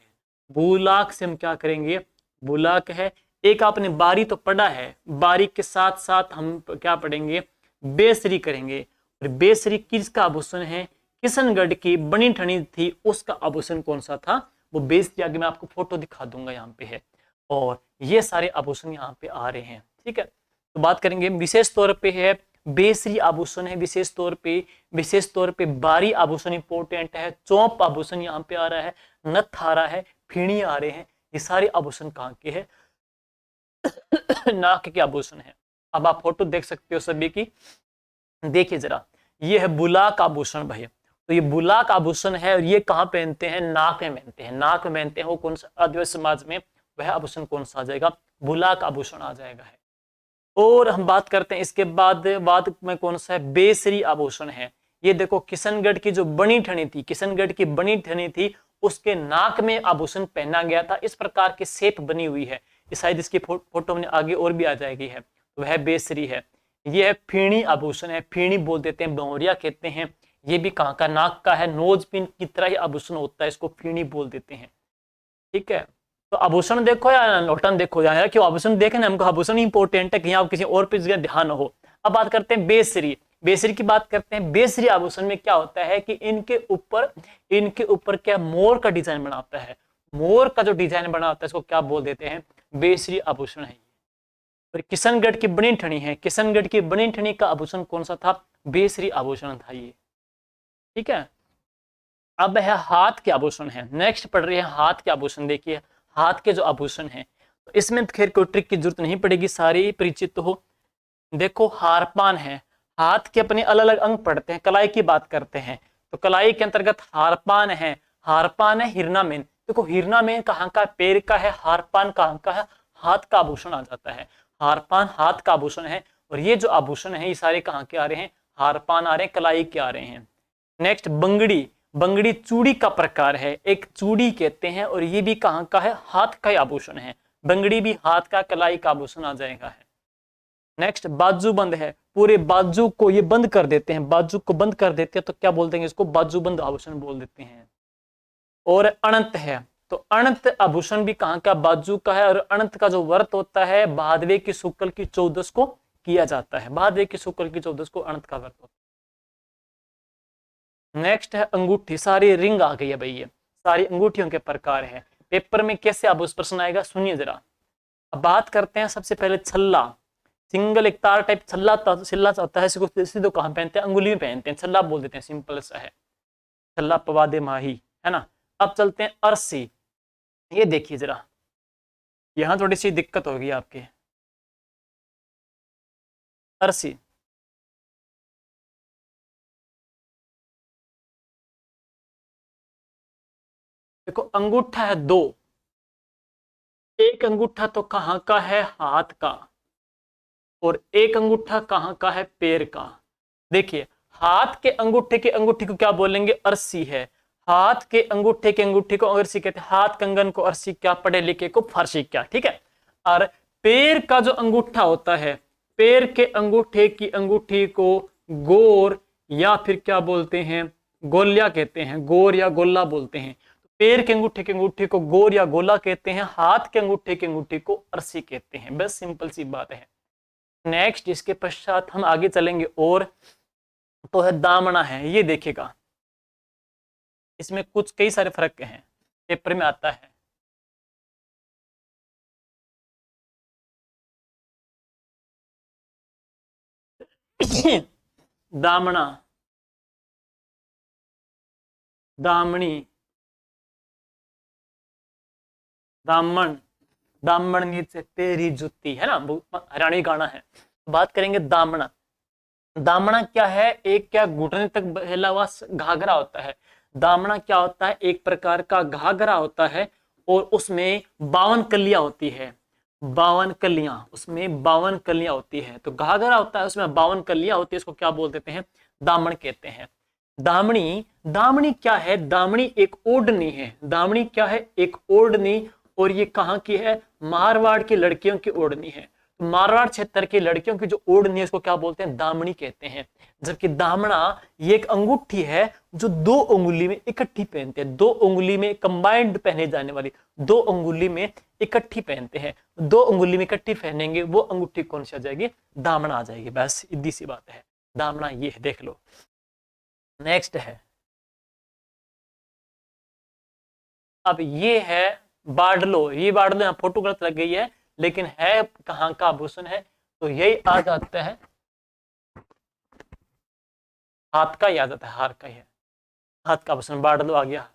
बुलाक से हम क्या करेंगे? बुलाक है। एक आपने बारी तो पढ़ा है, बारी के साथ साथ हम क्या पढ़ेंगे? बेसरी करेंगे। और बेसरी किसका आभूषण है? किशनगढ़ की बनी ठनी थी, उसका आभूषण कौन सा था? वो बेसरी, आगे मैं आपको फोटो दिखा दूंगा, यहाँ पे है। और ये सारे आभूषण यहाँ पे आ रहे हैं, ठीक है। तो बात करेंगे विशेष तौर पे है बेसरी आभूषण है, विशेष तौर पे बारी आभूषण इंपॉर्टेंट है, चौंप आभूषण यहाँ पे आ रहा है, नथ आ रहा है, फीणी आ रहे हैं। ये सारे आभूषण कहाँ के हैं? नाक के आभूषण है। अब आप फोटो देख सकते हो सभी की, देखिए जरा, ये है बुलाक आभूषण भैया। तो ये बुलाक आभूषण है, और ये कहाँ पहनते हैं? नाक में पहनते हैं। नाक में पहनते हैं, वो कौन सा? आदिवासी समाज में वह आभूषण कौन सा आ जाएगा? बुलाक आभूषण आ जाएगा है। और हम बात करते हैं इसके बाद में कौन सा है? बेसरी आभूषण है। ये देखो, किशनगढ़ की जो बनी ठनी थी, किशनगढ़ की बनी ठनी थी, उसके नाक में आभूषण पहना गया था। इस प्रकार की शेप बनी हुई है, शायद इसकी फोटो में आगे और भी आ जाएगी है, तो वह बेसरी है। ये है फीणी आभूषण है, फीणी बोल देते हैं, बहुरिया कहते हैं। ये भी कहाँ का, नाक का है, नोज पिन की तरह ही आभूषण होता है, इसको फीणी बोल देते हैं। ठीक है, तो आभूषण देखो या नौटन देखो, या क्यों आभूषण देखे ना, हमको आभूषण इंपॉर्टेंट है, कहीं आप किसी और पे ध्यान हो। अब बात करते हैं बेसरी, बेसरी की बात करते हैं। बेसरी आभूषण में क्या होता है कि इनके ऊपर क्या मोर का डिजाइन बना होता है, मोर का जो डिजाइन बना होता है इसको क्या बोल देते हैं, बेसरी आभूषण है। और किशनगढ़ की बनी ठनी है, किशनगढ़ की बनी ठनी का आभूषण कौन सा था, बेसरी आभूषण था ये। ठीक है, अब है हाथ के आभूषण है, नेक्स्ट पढ़ रही है हाथ के आभूषण। देखिए हाथ के जो आभूषण है, तो इसमें खैर कोई ट्रिक की जरूरत नहीं पड़ेगी, सारी परिचित हो। देखो हारपान है, हाथ के अपने अलग अलग अंग पढ़ते हैं, कलाई की बात करते हैं, तो कलाई के अंतर्गत हारपान है, हारपान है हिरनामेन। देखो हिरनामेन कहाँ का, पैर का है, हारपान कहाँ का है, हाथ का आभूषण आ जाता है। हारपान हाथ का आभूषण है, और ये जो आभूषण है ये सारे कहाँ के आ रहे हैं, हारपान आ रहे हैं, कलाई के आ रहे हैं। नेक्स्ट बंगड़ी, बंगड़ी चूड़ी का प्रकार है, एक चूड़ी कहते हैं, और ये भी कहाँ का है, हाथ का ही आभूषण है। बंगड़ी भी हाथ का, कलाई का आभूषण आ जाएगा है। नेक्स्ट बाजूबंद है, पूरे बाजू को ये बंद कर देते हैं, बाजू को बंद कर देते हैं, तो क्या बोल देंगे इसको, बाजूबंद आभूषण बोल देते हैं। और अनंत है, तो अनंत आभूषण भी कहाँ का, बाजू का है, और अनंत का जो व्रत होता है भादवे की शुक्ल की 14 को किया जाता है, भादवे की शुक्ल की 14 को अनंत का व्रत होता है। नेक्स्ट है अंगूठी, सारी रिंग आ गई है भाई, ये सारी अंगूठियों के प्रकार है। पेपर में कैसे आभूषण प्रश्न आएगा, सुनिए जरा। अब बात करते हैं सबसे पहले छल्ला, सिंगल एक तार टाइप छल्ला होता है, इसको तो कहाँ पहनते हैं, अंगुली में पहनते हैं, छल्ला बोल देते हैं, सिंपल सा है, छल्ला पवादे माही, है ना। अब चलते हैं अरसी, ये देखिए जरा, यहां थोड़ी सी दिक्कत होगी आपके। अरसी, देखो अंगूठा है दो, एक अंगूठा तो कहाँ का है, हाथ का, और एक अंगूठा कहाँ का है, पैर का। देखिए हाथ के अंगूठी को क्या बोलेंगे, अरसी है। हाथ के अंगूठी को अरसी कहते हैं, हाथ कंगन को अरसी क्या, पढ़े लिखे को फारसी क्या। ठीक है, और पैर का जो अंगूठा होता है, पैर के अंगूठे की अंगूठी को गोर या फिर क्या बोलते हैं, गोलिया कहते हैं, गोर या गोला बोलते हैं। पैर के अंगूठे को गोर या गोला कहते हैं, हाथ के अंगूठे को अरसी कहते हैं, बस सिंपल सी बात है। नेक्स्ट इसके पश्चात हम आगे चलेंगे, और तो है दामना है, ये देखेगा, इसमें कुछ कई सारे फर्क हैं, पेपर में आता है। दामना, दामनी, दामन, दामन नीचे तेरी जुत्ती, है ना, हरियाणवी गाना है। बात करेंगे दामना, दामना क्या है, एक क्या घुटने तक फैला हुआ घाघरा होता है। दामना क्या होता है, एक प्रकार का घाघरा होता है, और उसमें 52 कलियां होती है, 52 कलियां, उसमें 52 कलियां होती है। तो घाघरा होता है, उसमें 52 कलियां होती है, इसको क्या बोल देते हैं, दामन कहते हैं। दामनी, दामनी क्या है, दामनी एक ओढ़नी है, दामनी क्या है, एक ओढ़नी, और ये कहाँ की है, मारवाड़ की लड़कियों की ओढ़नी है। तो मारवाड़ क्षेत्र की लड़कियों की जो ओढ़नी है उसको क्या बोलते हैं, दामनी कहते हैं। जबकि दामना ये एक अंगूठी है जो 2 उंगली में इकट्ठी पहनते हैं, 2 उंगली में कंबाइंड पहने जाने वाली, 2 उंगली में इकट्ठी पहनते हैं, 2 उंगली में इकट्ठी पहनेंगे वो अंगूठी कौन सी आ जाएगी, दामना आ जाएगी, बस इतनी सी बात है। दामना ये है, देख लो। नेक्स्ट है, अब ये है बाडलो, ये बाडलो यहाँ फोटो गलत लग गई है, लेकिन है कहाँ का आभूषण है, तो यही आ जाता है, हाथ का ही आ जाता है, हार का ही है, हाथ का आभूषण बाडलो आ गया।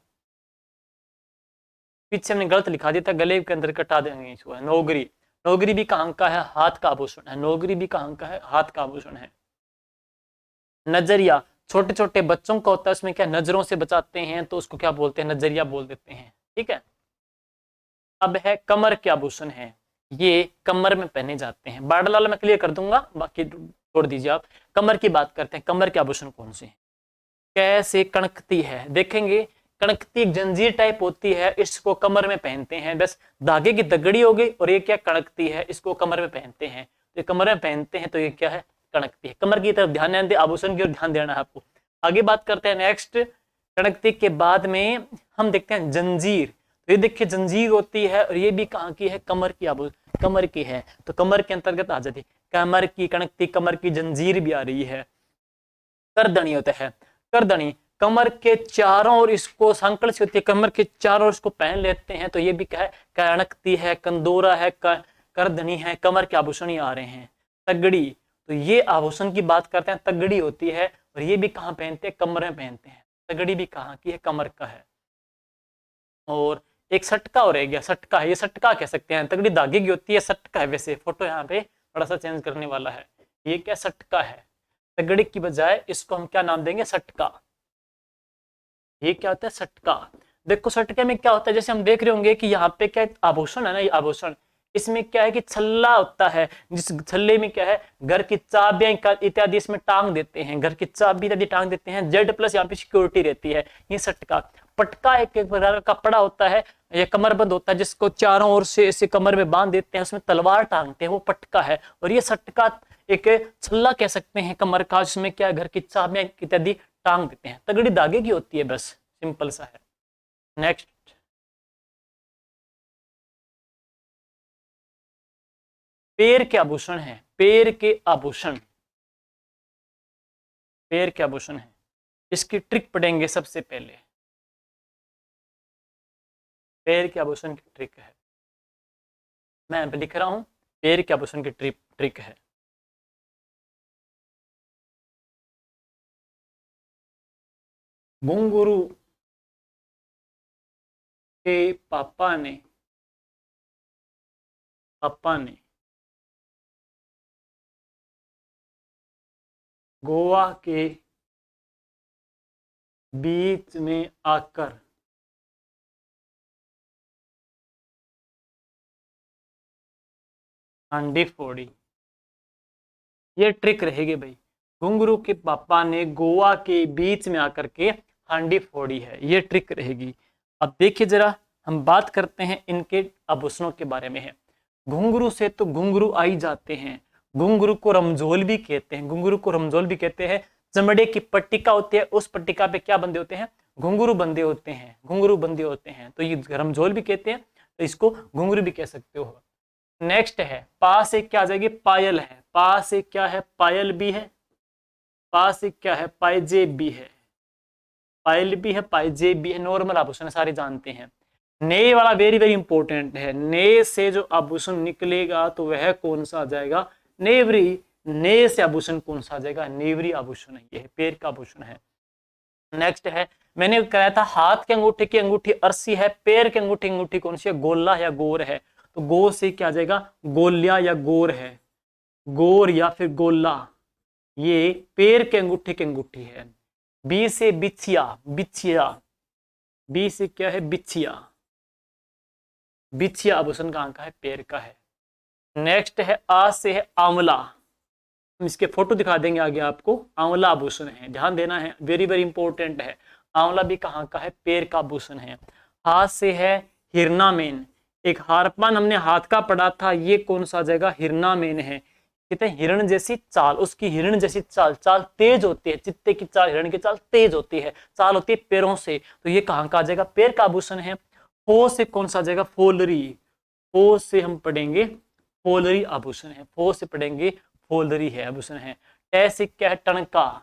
पीछे हमने गलत लिखा दिया था, गले के अंदर कटा देंगे इसको, है नौगरी, नौगरी भी कहाँ का है, हाथ का आभूषण है, नौगरी भी कहाँ का है, हाथ का आभूषण है। नजरिया, छोटे छोटे बच्चों का होता है, उसमें क्या नजरों से बचाते हैं, तो उसको क्या बोलते हैं, नजरिया बोल देते हैं। ठीक है, अब है कमर के आभूषण है, ये कमर में पहने जाते हैं, बाडल वाला मैं क्लियर कर दूंगा, बाकी छोड़ दीजिए आप। कमर की बात करते हैं, कमर के आभूषण कौन से हैं, कैसे कणकती है, देखेंगे कणकती एक जंजीर टाइप होती है, इसको कमर में पहनते हैं, बस धागे की दगड़ी हो गई। और ये क्या कणकती है, इसको कमर में पहनते हैं, तो कमर में पहनते हैं, तो ये क्या है, कणकती है। कमर की तरफ ध्यान दें, आभूषण की ओर ध्यान देना है आपको। आगे बात करते हैं नेक्स्ट, कणकती के बाद में हम देखते हैं जंजीर। तो ये देखिए जंजीर होती है, और ये भी कहाँ की है, कमर की, कमर की है, तो कमर के अंतर्गत आ जाती है। कमर की कणकती, कमर की जंजीर भी आ रही है। करदनी होता है, करदनी कमर के चारों ओर इसको सांकड़ से होती है, कमर के चारों ओर इसको पहन लेते हैं, तो ये भी क्या है, कणकती है, कंदोरा है, करदनी है, कमर के आभूषण ही आ रहे हैं। तगड़ी, तो ये आभूषण की बात करते हैं, तगड़ी होती है, और ये भी कहाँ पहनते हैं, कमर में पहनते हैं। तगड़ी भी कहाँ की है, कमर का है। और एक सटका और रह गया, सटका है, ये सटका कह सकते हैं, तगड़ी धागे की होती है, सटका है। वैसे फोटो यहाँ पे थोड़ा सा चेंज करने वाला है, ये क्या सटका है, तगड़ी की बजाय इसको हम क्या नाम देंगे, सटका। ये क्या होता है, सटका। देखो सटके में क्या होता है, जैसे हम देख रहे होंगे कि यहाँ पे क्या आभूषण है ना, ये आभूषण, इसमें क्या है कि छल्ला होता है, जिस छल्ले में क्या है, घर की चाबियां इत्यादि इसमें टांग देते हैं, घर की चाबी इत्यादि टांग देते हैं, जेड प्लस यहाँ पे सिक्योरिटी रहती है, ये सटका। पटका एक प्रकार का कपड़ा होता है, ये कमरबंद होता है, जिसको चारों ओर से इसे कमर में बांध देते हैं, उसमें तलवार टांगते हैं, वो पटका है। और ये सटका एक छल्ला कह सकते हैं कमर का, जिसमें क्या घर की चाबियां इत्यादि टांग देते हैं। तगड़ी धागे की होती है, बस सिंपल सा है। नेक्स्ट, पैर के आभूषण है, पैर के आभूषण, पैर के आभूषण है, इसकी ट्रिक पढ़ेंगे सबसे पहले। पैर के आभूषण की ट्रिक है, मैं लिख रहा हूं, पैर के आभूषण की ट्रिक है। घुंघरू के पापा ने गोवा के बीच में आकर हांडी फोड़ी। ये ट्रिक रहेगी भाई, घुंघरू के पापा ने गोवा के बीच में आकर के हांडी फोड़ी है, ये ट्रिक रहेगी। अब देखिए जरा, हम बात करते हैं इनके आभूषणों के बारे में है। घुंघरू से तो घुंघरू आई जाते हैं, घुंघरू को रमझोल भी कहते हैं, घुंघरू को रमझोल भी कहते हैं। चमड़े की पट्टिका होती है, उस पट्टिका पे क्या बंधे होते हैं, घुंघरू बंधे होते हैं, घुंघरू बंधे होते हैं, तो ये रमझोल भी कहते हैं, तो इसको घुंघरू भी कह सकते हो। नेक्स्ट है, पा से क्या आ जाएगी, पायल है, पा से क्या है, पायल भी है, पा से क्या है, पायजेब भी है, पायल भी है, पायजेब भी है, नॉर्मल आभूषण सारे जानते हैं। ने वाला वेरी वेरी इंपॉर्टेंट है, ने से जो आभूषण निकलेगा तो वह कौन सा आ जाएगा, नेवरी। ने से आभूषण कौन सा आ जाएगा, नेवरी आभूषण है, ये पैर का आभूषण है। नेक्स्ट है, मैंने कहा था हाथ के अंगूठे की अंगूठी अरसी है, पैर के अंगूठे की अंगूठी कौन सी है, गोला या गोर है, तो गो से क्या आ जाएगा, गोलिया या गोर है, गोर या फिर गोला, ये पैर के अंगूठे की अंगूठी है। बी से बिछिया, बिछिया, बी से क्या है, बिछिया, बिछिया आभूषण कहाँ का है, पैर का है। नेक्स्ट है, आ से है आंवला, हम इसके फोटो दिखा देंगे आगे आपको, आंवला आभूषण है, ध्यान देना है, वेरी वेरी इंपॉर्टेंट है। आंवला भी कहाँ का है, पैर का आभूषण है। हाथ से है हिरनामेन, एक हारपान हमने हाथ का पढ़ा था, ये कौन सा आ जाएगा, हिरनामेन है। कहते हैं हिरण जैसी चाल, उसकी हिरण जैसी चाल, चाल तेज होती है, चित्ते की चाल, हिरण की चाल तेज होती है, चाल होती है पैरों से, तो ये कहाँ का आ जाएगा, पैर का आभूषण है। फो से कौन सा आ जाएगा, फोलरी, फो से हम पढ़ेंगे फोलरी आभूषण है, फो से पढ़ेंगे फोलरी है, आभूषण है। टे से क्या है, टणका,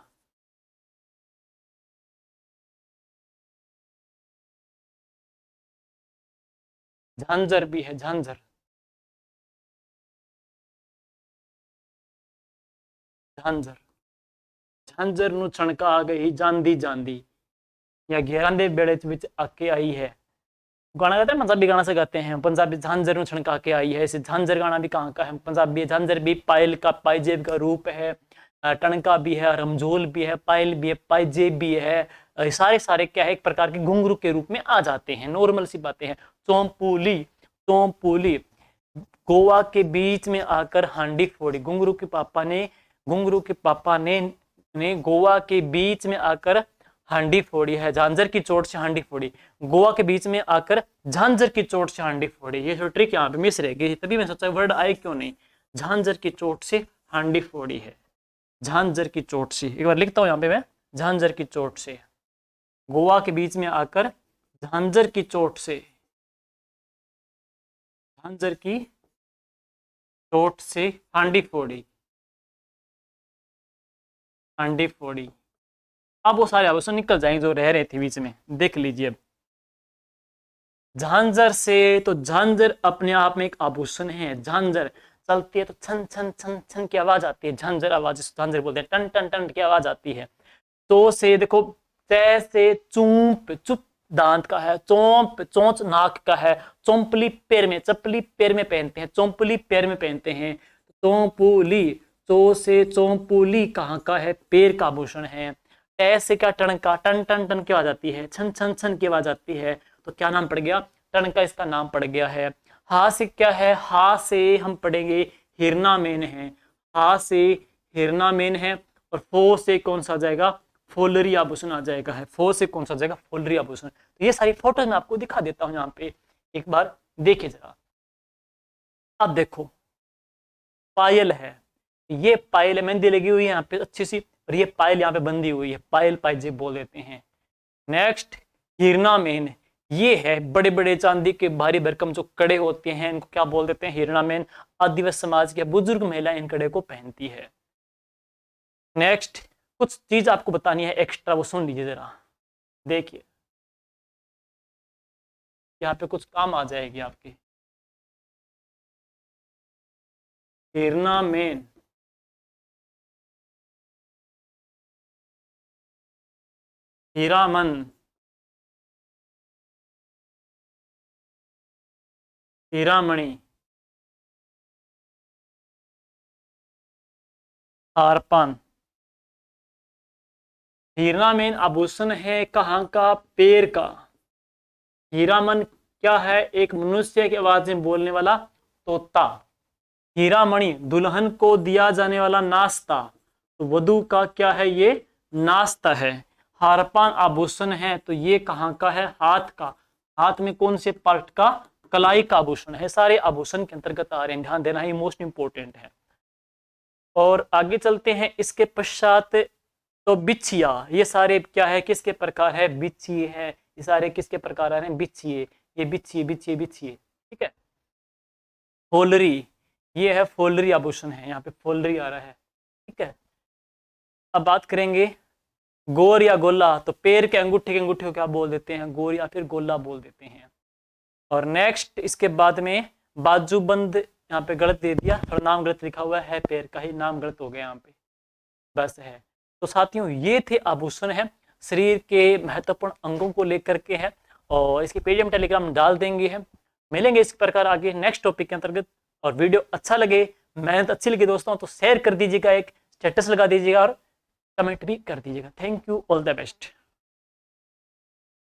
झांझर भी है, झांझर, झांझर, झांझर नु छणका आ गई ਜਾਂਦੀ ਜਾਂਦੀ, या घेरां दे बेड़े विच आके आई है। गाना गाते हैं, पंजाबी गाना से गाते हैं, पंजाबी झांझर नु छणका के आई है, इसे झांझर गाना भी कहाँ का है, पंजाबी। झांझर भी पायल का, पायजेब का रूप है, टणका भी है, रमझोल भी है, पायल भी है, पायजेब भी है, सारे सारे क्या है, एक प्रकार के घुंघरू के रूप में आ जाते हैं, नॉर्मल सी बातें हैं। चौंपुली, चौंपुली, गोवा के बीच में आकर हांडी फोड़ी, घुंघरू के पापा ने गोवा के बीच में आकर हांडी फोड़ी है, झांझर की चोट से हांडी फोड़ी, गोवा के बीच में आकर झांझर की चोट से हांडी फोड़ी। ये जो ट्रिक यहाँ पे मिस रह गई, तभी मैं सोचा वर्ड आए क्यों नहीं। झांझर की चोट से हांडी फोड़ी है, झांझर की चोट से। एक बार लिखता हूँ यहाँ पे मैं, झांझर की चोट से, गोवा के बीच में आकर झांझर की चोट से, झांझर की चोट से हांडी फोड़ी, हांडी फोड़ी। अब वो सारे आभूषण निकल जाएंगे जो रह रहे थे बीच में, देख लीजिए। अब झांझर से, तो झांझर अपने आप में एक आभूषण है। झांझर चलती है तो छन छन छन छन की आवाज आती है, झांझर आवाज, झांझर बोलते हैं, टन टन टन की आवाज आती है। तो से देखो, तै से चूप, चुप दांत का है, चौंप चोंच नाक का है, चौंपली पैर में, चपली पैर में पहनते हैं, चौंपली पैर में पहनते हैं। चौंपुली, चो से चौंपुली कहाँ का है, पैर का आभूषण है। टै से क्या, टन का, टन टन टन की आवाज आती है, छन छन छन की आवाज आती है, तो क्या नाम पड़ गया, टन का इसका नाम पड़ गया है। हा से क्या है, हा से हम पढ़ेंगे हिरना मेन है, हा से हिरना मेन है। और फो से कौन सा आ जाएगा, फोलरी आभूषण आ जाएगा है, फो से कौन सा आ जाएगा, फोलरी आभूषण। तो ये सारी फोटो मैं आपको दिखा देता हूं यहाँ पे, एक बार देखिए जरा। अब देखो, पायल है, ये पायल मेहंदी लगी हुई है यहाँ पे अच्छी सी, और ये पायल यहाँ पे बंधी हुई है, पायल पायजेब बोल देते हैं। नेक्स्ट हिरना मेन, ये है बड़े बड़े चांदी के भारी भरकम जो कड़े होते हैं, इनको क्या बोल देते हैं, हिरना मेन। आदिवासी समाज के बुजुर्ग महिला इन कड़े को पहनती है। नेक्स्ट कुछ चीज आपको बतानी है एक्स्ट्रा, वो सुन लीजिए जरा, देखिए यहाँ पे कुछ काम आ जाएगी आपकी। हिरना मेन, हीरामन, हीरामणि, हारपान। हीरामन आभूषण है कहाँ का, पैर का। हीरामन क्या है, एक मनुष्य की आवाज में बोलने वाला तोता। हीरामणि दुल्हन को दिया जाने वाला नाश्ता, तो वधू का क्या है, ये नाश्ता है। हारपान आभूषण है, तो ये कहाँ का है, हाथ का। हाथ में कौन से पार्ट का, कलाई का आभूषण है। सारे आभूषण के अंतर्गत आ रहे हैं, ध्यान देना ही मोस्ट इंपोर्टेंट है। और आगे चलते हैं, इसके पश्चात तो बिछिया, ये सारे क्या है, किसके प्रकार है, बिछिए है। ये सारे किसके प्रकार आ रहे हैं, बिछिए, ये बिछिए बिछिए बिछिए, ठीक है। फोलरी, ये है फोलरी आभूषण है, यहाँ पे फोलरी आ रहा है, ठीक है। अब बात करेंगे गोर या गोला, तो पैर के अंगूठे को क्या बोल देते हैं, गोर या फिर गोला बोल देते हैं। और नेक्स्ट इसके बाद में बाजूबंद, यहाँ पे गलत दे दिया, थोड़ा नाम गलत लिखा हुआ है, पैर का ही नाम गलत हो गया यहाँ पे, बस है। तो साथियों ये थे आभूषण है, शरीर के महत्वपूर्ण अंगों को लेकर के है, और इसके पीडीएफ टेलीग्राम डाल देंगे है। मिलेंगे इस प्रकार आगे नेक्स्ट टॉपिक के अंतर्गत। और वीडियो अच्छा लगे, मेहनत अच्छी लगी दोस्तों, तो शेयर कर दीजिएगा, एक स्टेटस लगा दीजिएगा और कमेंट भी कर दीजिएगा। Thank you, all the best.